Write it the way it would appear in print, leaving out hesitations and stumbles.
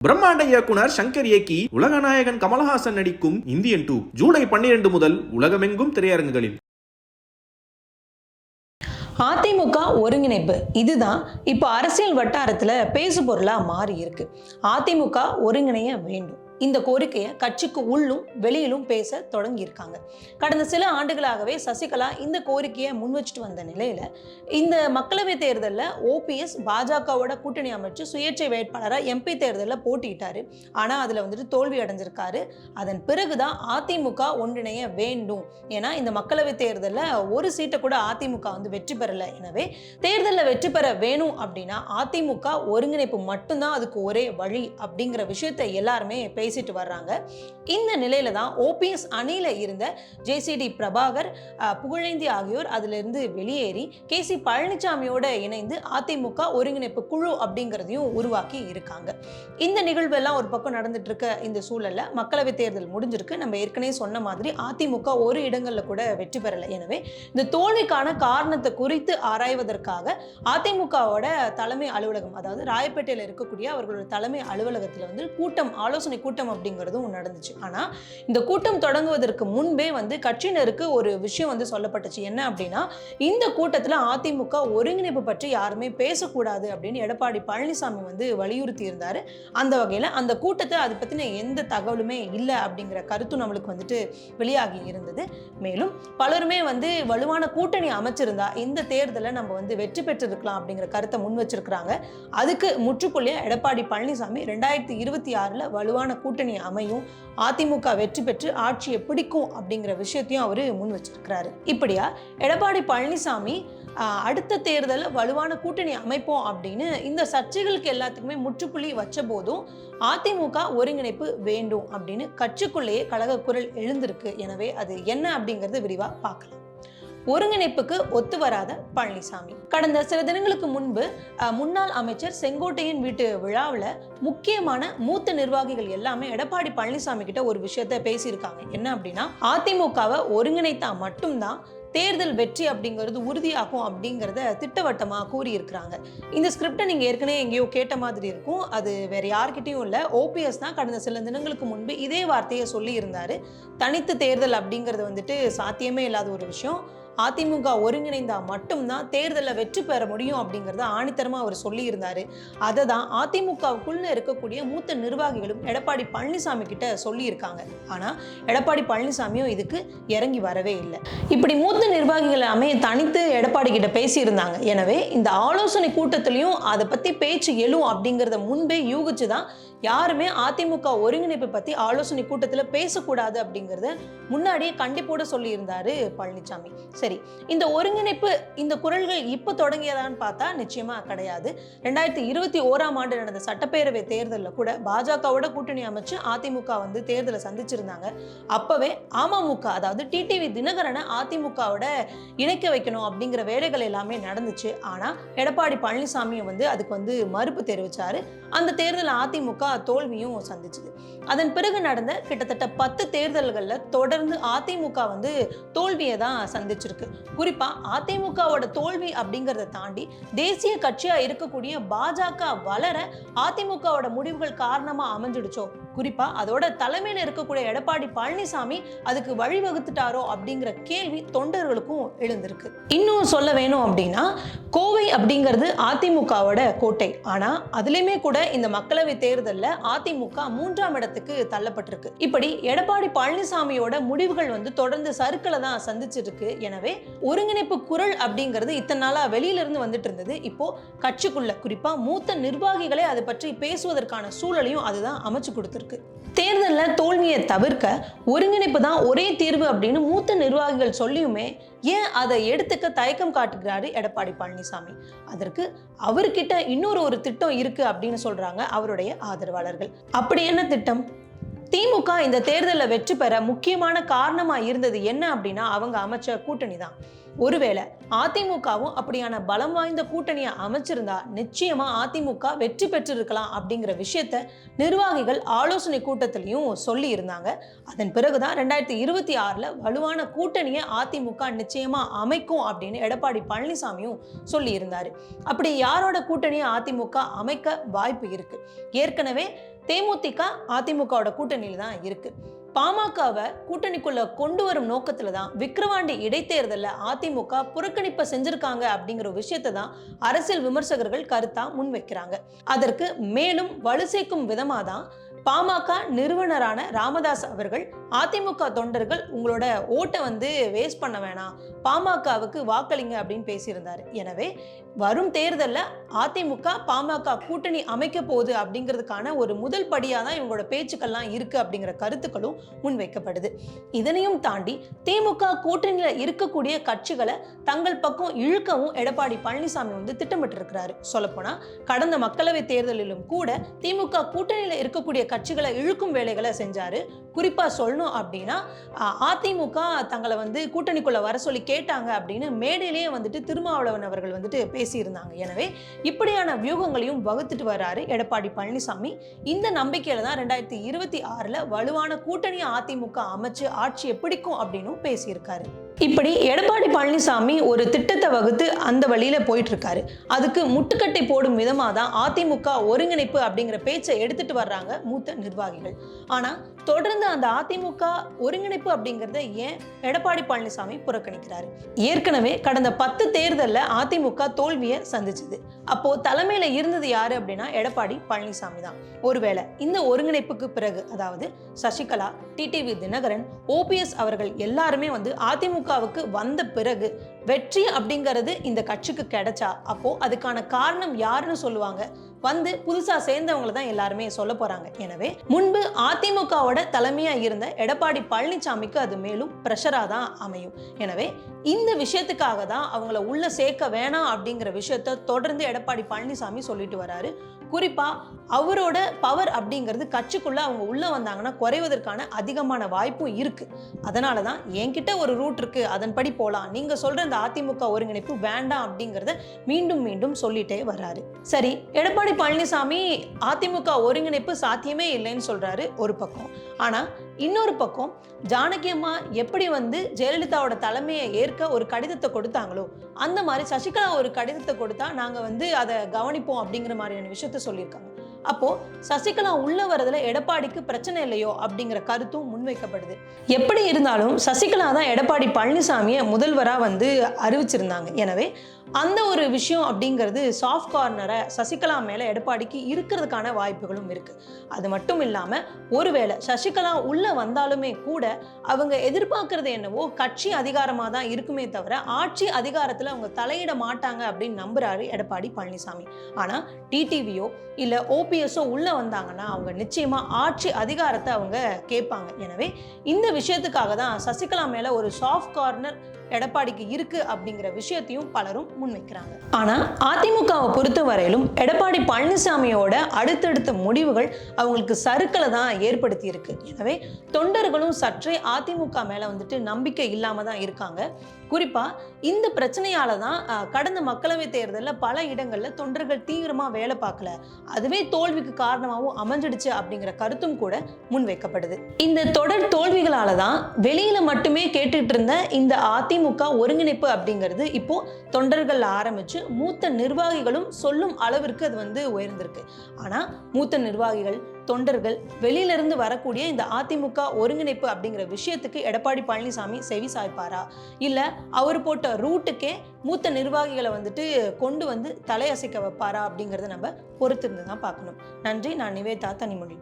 பிரம்மாண்ட இயக்குனர் சங்கர் இயக்கி உலகநாயகன் கமல்ஹாசன் நடிக்கும் இந்தியன் 2 ஜூலை 12 முதல் உலகமெங்கும் திரையரங்குகளில். அதிமுக ஒருங்கிணைப்பு இதுதான் இப்போ அரசியல் வட்டாரத்தில் பேசு பொருளா மாறி இருக்கு. அதிமுக ஒருங்கிணைய வேண்டும், இந்த கோரிக்கையை கட்சிக்கு உள்ளும் வெளியிலும் பேச தொடங்கியிருக்காங்க. கடந்த சில ஆண்டுகளாகவே சசிகலா இந்த கோரிக்கையை முன் வச்சுட்டு வந்த நிலையில இந்த மக்களவை தேர்தலில் ஓபிஎஸ் பாஜகவோட கூட்டணி அமைச்சு சுயேட்சை வேட்பாளராக எம்பி தேர்தலில் போட்டியிட்டாரு. ஆனால் அதில் வந்துட்டு தோல்வி அடைஞ்சிருக்காரு. அதன் பிறகுதான் அதிமுக ஒன்றிணைய வேண்டும். ஏன்னா இந்த மக்களவை தேர்தலில் ஒரு சீட்டை கூட அதிமுக வெற்றி பெறலை. எனவே தேர்தலில் வெற்றி பெற வேணும் அப்படின்னா அதிமுக ஒருங்கிணைப்பு மட்டும்தான் அதுக்கு ஒரே வழி அப்படிங்கிற விஷயத்தை எல்லாருமே பேசிட்டு வர்றாங்க. இந்த நிலையில தான் ஓபிஎஸ் அணியில இருந்த ஜேசிடி பிரபாகர், புகழேந்தி ஆகியோர் அதிலிருந்து வெளியேறி கேசி பழனிசாமியோட இணைந்து அதிமுக ஒருங்கிணைப்பு குழு அப்படிங்கிறதையும் உருவாக்கி இருக்காங்க. இந்த நிகழ்வு எல்லாம் ஒரு பக்கம் நடந்துட்டு இருக்க இந்த சூழல்ல மக்களவை தேர்தல் முடிஞ்சிருக்கு. நம்ம ஏற்கனவே சொன்ன மாதிரி அதிமுக ஒரு இடங்கள்ல கூட வெற்றி பெறலை. எனவே இந்த தோல்விக்கான காரணத்தை குறித்து ஆராய்வதற்காக அதிமுகவோட தலைமை அலுவலகம், அதாவது ராயப்பேட்டையில் இருக்கக்கூடிய அவர்களோட தலைமை அலுவலகத்தில் கூட்டம், ஆலோசனை கூட்டம் அப்படிங்கிறதும் நடந்துச்சு. ஆனா இந்த கூட்டம் தொடங்குவதற்கு முன்பே கட்சியினருக்கு ஒரு விஷயம் சொல்லப்பட்டுச்சு. என்ன அப்படின்னா, இந்த கூட்டத்தில் அதிமுக ஒருங்கிணைப்பு பற்றி யாருமே பேசக்கூடாது அப்படின்னு எடப்பாடி பழனிசாமி வலியுறுத்தி இருந்தாரு. அந்த வகையில் அந்த கூட்டத்தை அதை பத்தின எந்த தகவலுமே இல்லை அப்படிங்கிற கருத்து நம்மளுக்கு வெளியாகி இருந்தது. மேலும் பலருமே வலுவான கூட்டணி அமைச்சிருந்தா இந்த தேர்தலை நம்ம வெற்றி பெற்றிருக்கலாம் அப்படிங்கிற கருத்தை முன் வச்சிருக்கிறாங்க. அதுக்கு முற்றுப்புள்ளியா எடப்பாடி பழனிசாமி 2026 வலுவான கூட்டணி அமையும், அதிமுக வெற்றி பெற்று ஆட்சியை பிடிக்கும் அப்படிங்கிற விஷயத்தையும் அவரு முன் வச்சிருக்கிறாரு. இப்படியா எடப்பாடி பழனிசாமி அடுத்த தேர்தலில் வலுவான கூட்டணி அமைப்போம் அப்படின்னு இந்த சர்ச்சைகளுக்கு எல்லாத்துக்குமே முற்றுப்புள்ளி வச்ச போதும் அதிமுக ஒருங்கிணைப்பு வேண்டும் அப்படின்னு கட்சிக்குள்ளேயே கழக குரல் எழுந்திருக்கு. எனவே அது என்ன அப்படிங்கறது விரிவா பார்க்கலாம். ஒருங்கிணைப்புக்கு ஒத்து வராத பழனிசாமி. கடந்த சில தினங்களுக்கு முன்பு முன்னாள் அமைச்சர் செங்கோட்டையன் வீட்டு விழாவில் முக்கியமான மூத்த நிர்வாகிகள் எல்லாமே எடப்பாடி பழனிசாமி கிட்ட ஒரு விஷயத்த பேசியிருக்காங்க. என்ன அப்படின்னா, அதிமுகவை ஒருங்கிணைத்தா மட்டும்தான் தேர்தல் வெற்றி அப்படிங்கிறது உறுதியாகும் அப்படிங்கிறத திட்டவட்டமாக கூறியிருக்கிறாங்க. இந்த ஸ்கிரிப்டை நீங்கள் ஏற்கனவே எங்கேயோ கேட்ட மாதிரி இருக்கும். அது வேற யார்கிட்டையும் இல்லை, ஓபிஎஸ் தான் கடந்த சில தினங்களுக்கு முன்பு இதே வார்த்தையை சொல்லி இருந்தாரு. தனித்து தேர்தல் அப்படிங்கிறது சாத்தியமே இல்லாத ஒரு விஷயம். அதிமுக ஒருங்கிணைந்தா மட்டும்தான் தேர்தலில் வெற்றி பெற முடியும் அப்படிங்கிறத ஆணித்தரமாக அவர் சொல்லி இருந்தாரு. அதை தான் அதிமுகவுக்குள்ள இருக்கக்கூடிய மூத்த நிர்வாகிகளும் எடப்பாடி பழனிசாமி கிட்ட சொல்லி இருக்காங்க. ஆனால் எடப்பாடி பழனிசாமியும் இதுக்கு இறங்கி வரவே இல்லை. இப்படி மூத்த நிர்வாகிகள் தனித்து எடப்பாடி கிட்ட பேசியிருந்தாங்க. எனவே இந்த ஆலோசனை கூட்டத்திலையும் அதை பற்றி பேச்சு எழும் அப்படிங்கிறத முன்பே யூகிச்சுதான் யாருமே அதிமுக ஒருங்கிணைப்பு பற்றி ஆலோசனை கூட்டத்தில் பேசக்கூடாது அப்படிங்கிறத முன்னாடியே கண்டிப்போட சொல்லி இருந்தாரு பழனிசாமி. சரி, இந்த ஒருங்கிணைப்பு, இந்த குரல்கள் இப்போ தொடங்கியதான்னு பார்த்தா நிச்சயமா கிடையாது. 2021 நடந்த சட்டப்பேரவை தேர்தலில் கூட பாஜகவோட கூட்டணி அமைச்சு அதிமுக தேர்தலை சந்திச்சிருந்தாங்க. அப்பவே அமமுக, அதாவது டிடிவி தினகரனை அதிமுகவோட இணைக்க வைக்கணும் அப்படிங்கிற வேலைகள் எல்லாமே நடந்துச்சு. ஆனா எடப்பாடி பழனிசாமி அதுக்கு மறுப்பு தெரிவிச்சாரு. அந்த தேர்தல் அதிமுக தோல்வியும் சந்திச்சது. அதன் பிறகு நடந்த கிட்டத்தட்ட 10 தேர்தல்களில் தொடர்ந்து அதிமுக தோல்வியை தான் சந்திச்சிருக்கு. குறிப்பா அதிமுகவோட தோல்வி அப்படிங்கிறத தாண்டி தேசிய கட்சியா இருக்கக்கூடிய பாஜக வளர அதிமுகவோட முடிவுகள் காரணமா அமைஞ்சிடுச்சோ, குறிப்பா அதோட தலைமையில இருக்கக்கூடிய எடப்பாடி பழனிசாமி அதுக்கு வழிவகுத்துட்டாரோ அப்படிங்கிற கேள்வி தொண்டர்களுக்கும் எழுந்திருக்கு. இன்னும் சொல்ல வேணும் அப்படின்னா, கோவை அப்படிங்கிறது அதிமுகவோட கோட்டை. ஆனா அதுலயுமே கூட இந்த மக்களவை தேர்தலில் அதிமுக 3ஆம் இடத்துக்கு தள்ளப்பட்டிருக்கு. இப்படி எடப்பாடி பழனிசாமியோட முடிவுகள் தொடர்ந்து சறுக்கலை தான் சந்திச்சிருக்கு. எனவே ஒருங்கிணைப்பு குரல் அப்படிங்கிறது இத்தனை நாளா வெளியில இருந்து வந்துட்டு இருந்தது. இப்போ கட்சிக்குள்ள, குறிப்பா மூத்த நிர்வாகிகளே அதை பற்றி பேசுவதற்கான சூழலையும் அதுதான் அமைச்சு கொடுத்திருக்கு. தேர்தலில் தோல்வியை தவிர்க்க ஒருங்கிணைப்பு தான் ஒரே தீர்வு அப்படின்னு மூத்த நிர்வாகிகள் சொல்லியுமே ஏன் அதை எடுத்துக்க தயக்கம் காட்டுகிறாரு எடப்பாடி பழனிசாமி? அதற்கு அவர்கிட்ட இன்னொரு திட்டம் இருக்கு அப்படின்னு சொல்றாங்க அவருடைய ஆதரவாளர்கள். அப்படி என்ன திட்டம்? திமுக இந்த தேர்தலில் வெற்றி பெற முக்கியமான காரணமா இருந்தது என்ன அப்படின்னா, அவங்க அமைச்ச கூட்டணி தான். ஒருவேளை அதிமுகவும் அப்படியான பலம் வாய்ந்த கூட்டணியை அமைச்சிருந்தா நிச்சயமா அதிமுக வெற்றி பெற்றிருக்கலாம் அப்படிங்கிற விஷயத்த நிர்வாகிகள் ஆலோசனை கூட்டத்திலையும் சொல்லி இருந்தாங்க. அதன் பிறகுதான் 2026 வலுவான கூட்டணியை அதிமுக நிச்சயமா அமைக்கும் அப்படின்னு எடப்பாடி பழனிசாமியும் சொல்லி இருந்தாரு. அப்படி யாரோட கூட்டணியை அதிமுக அமைக்க வாய்ப்பு இருக்கு? ஏற்கனவே தேமுதிக அதிமுகவோட கூட்டணியில தான் இருக்கு. பாமகவை கூட்டணிக்குள்ள கொண்டு வரும் நோக்கத்துல தான் விக்கிரவாண்டி இடைத்தேர்தலில் அதிமுக புறக்கணிப்பை செஞ்சிருக்காங்க அப்படிங்கிற விஷயத்தை தான் அரசியல் விமர்சகர்கள் கருத்தா முன்வைக்கிறாங்க. அதற்கு மேலும் வலு சேர்க்கும் விதமா தான் பாமக நிறுவனரான ராமதாஸ் அவர்கள் அதிமுக தொண்டர்கள் உங்களோட ஓட்டை வேஸ்ட் பண்ண வேணாம், பாமகவுக்கு வாக்களிங்க அப்படின்னு பேசியிருந்தாரு. எனவே வரும் தேர்தலில் அதிமுக பாமக கூட்டணி அமைக்க போகுது அப்படிங்கிறதுக்கான ஒரு முதல் படியாக தான் இவங்களோட பேச்சுக்கள்லாம் இருக்கு அப்படிங்கிற கருத்துக்களும் முன்வைக்கப்படுது. இதனையும் தாண்டி திமுக கூட்டணியில் இருக்கக்கூடிய கட்சிகளை தங்கள் பக்கம் இழுக்கவும் எடப்பாடி பழனிசாமி திட்டமிட்டு இருக்கிறாரு. சொல்லப்போனா கடந்த மக்களவை தேர்தலிலும் கூட திமுக கூட்டணியில் இருக்கக்கூடிய கட்சிகளை இழுக்கும் வேலைகளை செஞ்சாரு. குறிப்பா சொல்லணும் அப்படின்னா அதிமுக தங்களை கூட்டணிக்குள்ள வர சொல்லி கேட்டாங்க அப்படின்னு மேடையிலேயே திருமாவளவன் அவர்கள் பேசியிருந்தாங்க. எனவே இப்படியான வியூகங்களையும் வகுத்துட்டு வர்றாரு எடப்பாடி பழனிசாமி. இந்த நம்பிக்கையில தான் 2026 வலுவான கூட்டணி அதிமுக அமைச்சு ஆட்சியை பிடிக்கும் அப்படின்னு பேசியிருக்காரு. இப்படி எடப்பாடி பழனிசாமி ஒரு திட்டத்தை வகுத்து அந்த வழியில போயிட்டு இருக்காரு. அதுக்கு முட்டுக்கட்டை போடும் விதமாக தான் அதிமுக ஒருங்கிணைப்பு அப்படிங்கிற பேச்சை எடுத்துட்டு வர்றாங்க மூத்த நிர்வாகிகள். ஆனா தொடர்ந்து அந்த அதிமுக ஒருங்கிணைப்பு அப்படிங்கிறத ஏன் எடப்பாடி பழனிசாமி புறக்கணிக்கிறாரு? ஏற்கனவே கடந்த 10 தேர்தலில் அதிமுக தோல்வியை சந்திச்சது. அப்போ தலைமையில இருந்தது யாரு அப்படின்னா எடப்பாடி பழனிசாமி தான். ஒருவேளை இந்த ஒருங்கிணைப்புக்கு பிறகு, அதாவது சசிகலா, டிடிவி தினகரன், ஓபிஎஸ் அவர்கள் எல்லாருமே அதிமுகவுக்கு வந்த பிறகு வெற்றி அப்படிங்கிறது இந்த கட்சிக்கு கிடைச்சா அப்போ அதுக்கான காரணம் யாருன்னு சொல்லுவாங்க? புதுசா சேர்ந்தவங்களை தான் எல்லாருமே சொல்ல போறாங்க. எனவே முன்பு அதிமுகவோட தலைமையா இருந்த எடப்பாடி பழனிசாமிக்கு அது மேலும் பிரஷரா தான் அமையும். எனவே இந்த விஷயத்துக்காக தான் அவங்கள உள்ள சேர்க்க வேணாம் அப்படிங்கிற விஷயத்த தொடர்ந்து எடப்பாடி பழனிசாமி சொல்லிட்டு வராரு. குறிப்பா அவரோட பவர் அப்படிங்கிறது கட்சிக்குள்ள அவங்க உள்ள வந்தாங்கன்னா குறைவதற்கான அதிகமான வாய்ப்பும் இருக்கு. அதனாலதான் என்கிட்ட ஒரு ரூட் இருக்கு, அதன்படி போலாம், நீங்க சொல்ற இந்த அதிமுக ஒருங்கிணைப்பு வேண்டாம் அப்படிங்கறத மீண்டும் மீண்டும் சொல்லிட்டே வர்றாரு. சரி, எடப்பாடி பழனிசாமி அதிமுக ஒருங்கிணைப்பு சாத்தியமே இல்லைன்னு சொல்றாரு ஒரு பக்கம். ஆனா இன்னொரு பக்கம் ஜானகி அம்மா எப்படி ஜெயலலிதாவோட தலைமையை ஏற்க ஒரு கடிதத்தை கொடுத்தாங்களோ அந்த மாதிரி சசிகலா ஒரு கடிதத்தை கொடுத்தா நாங்க அதை கவனிப்போம் அப்படிங்கிற மாதிரியான விஷயத்த சொல்லியிருக்காங்க. அப்போ சசிகலா உள்ள வரதுல எடப்பாடிக்கு பிரச்சனை இல்லையோ அப்படிங்கிற கருத்தும் முன்வைக்கப்படுது. எப்படி இருந்தாலும் சசிகலா தான் எடப்பாடி பழனிசாமியை முதல்வரா அறிவிச்சிருந்தாங்க. எனவே அந்த ஒரு விஷயம் அப்படிங்கிறது சாஃப்ட் கார்னரை சசிகலா மேல எடப்பாடிக்கு இருக்கிறதுக்கான வாய்ப்புகளும் இருக்கு. அது மட்டும் இல்லாம ஒருவேளை சசிகலா உள்ள வந்தாலுமே கூட அவங்க எதிர்பார்க்கறது என்னவோ கட்சி அதிகாரமா தான் இருக்குமே தவிர ஆட்சி அதிகாரத்துல அவங்க தலையிட மாட்டாங்க அப்படின்னு நம்புறாரு எடப்பாடி பழனிசாமி. ஆனா டிடிவியோ இல்ல ஓபிஎஸ்ஓ உள்ள வந்தாங்கன்னா அவங்க நிச்சயமா ஆட்சி அதிகாரத்தை அவங்க கேட்பாங்க. எனவே இந்த விஷயத்துக்காக தான் சசிகலா மேல ஒரு சாஃப்ட் கார்னர் எடப்பாடிக்கு இருக்கு அப்படிங்கிற விஷயத்தையும் பலரும் முன்வைக்கிறாங்க. ஆனா அதிமுகவை பொறுத்த வரையிலும் எடப்பாடி பழனிசாமியோட அடுத்தடுத்த முடிவுகள் அவங்களுக்கு சறுக்கலை தான் ஏற்படுத்தி இருக்கு. எனவே தொண்டர்களும் சற்றே அதிமுக மேல நம்பிக்கை இல்லாம தான் இருக்காங்க. குறிப்பா இந்த பிரச்சனையால தான் கடந்த மக்களவை தேர்தலில் பல இடங்கள்ல தொண்டர்கள் தீவிரமா வேலை பார்க்கல, அதுவே தோல்விக்கு காரணமாகவும் அமைஞ்சிடுச்சு அப்படிங்கிற கருத்தும் கூட முன்வைக்கப்படுது. இந்த தொடர் தோல்விகளால தான் வெளியில மட்டுமே கேட்டுட்டு இருந்த இந்த அதிமுக ஒருங்கிணைப்பு அப்படிங்கிறது இப்போ தொண்டர்கள் ஆரம்பிச்சு மூத்த நிர்வாகிகளும் சொல்லும் அளவிற்கு அது உயர்ந்திருக்கு. ஆனா மூத்த நிர்வாகிகள், தொண்டர்கள், வெளியிலிருந்து வரக்கூடிய இந்த அதிமுக ஒருங்கிணைப்பு அப்படிங்கிற விஷயத்துக்கு எடப்பாடி பழனிசாமி செவி சாய்ப்பாரா, இல்ல அவர் போட்ட ரூட்டுக்கே மூத்த நிர்வாகிகளை கொண்டு தலையசைக்க வைப்பாரா அப்படிங்கறத நம்ம பொறுத்திருந்து தான் பார்க்கணும். நன்றி. நான் நிவேதா, தனிமொழி.